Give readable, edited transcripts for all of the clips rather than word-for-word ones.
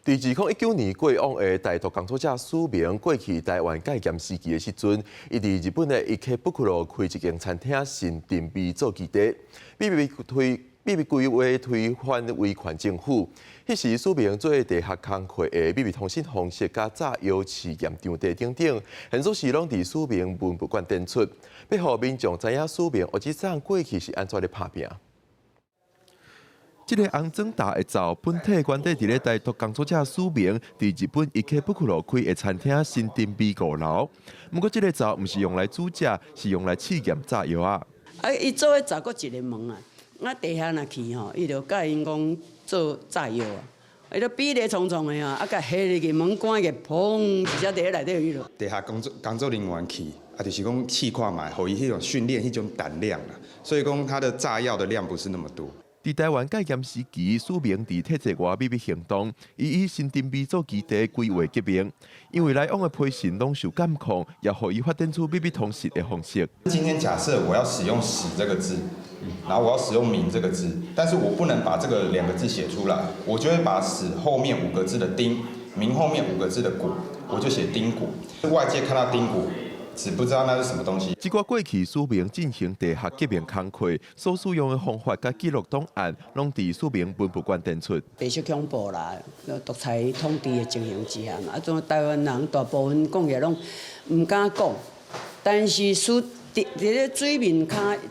在2019年过往的台独工作者署名过去台湾戒严时期的时阵，伊伫日本的伊克布库罗开一间餐厅，新定位做基地，秘密规划推翻威权政府。迄时署名做地下工课的秘密通信方式，甲炸药试验场地等等，很多时拢伫署名文不馆展出，要互民众知影署名或者怎过去是安怎咧拍拼。 这个红砖大一灶本体原底伫咧台独工作者署名，伫日本伊克布库罗开的餐厅新丁比5楼。不过，这个灶毋是用来煮食，是用来试验炸药啊。伊做诶灶搁一个门啊，地下若去吼，伊就甲因讲做炸药啊。伊就比例重重诶啊，甲下入去门关起，砰，直接伫内底有迄落。地下工作人员去，就是讲试看卖，互伊迄种训练迄种胆量啦。所以讲，它的炸药的量不是那么多。 伫台湾戒严时期，署名伫体制外秘密行动，以新丁比做基地规划革命。因为来往的批信拢受监控，也互伊发展出秘密通讯的方式。今天假设我要使用“史”这个字，然后我要使用“明”这个字，但是我不能把这个2个字写出来，我就会把“史”后面5个字的“丁”，“明”后面5个字的“谷”，我就写“丁谷”。外界看到“丁谷”。 只不知道那是什么东西。即个过去署名进行地下革命工课，所使用的方法甲记录档案，拢伫署名文物馆展出。白色恐怖啦，独裁统治的情形之下嘛，种台湾人大部分讲起来拢唔敢讲，但是伫咧水面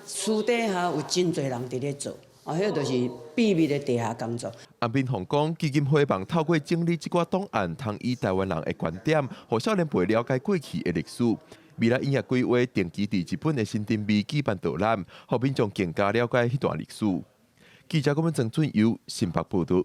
私底下有真侪人伫咧做。 哦，迄就是秘密的地下工作。安斌宏讲，基金会望透过整理即寡档案，通以台湾人的观点，互少年辈了解过去的历史。未来音乐规划定期伫日本的新丁比举办导览，互民众更加了解迄段历史。记者郭文正、准由新北报道。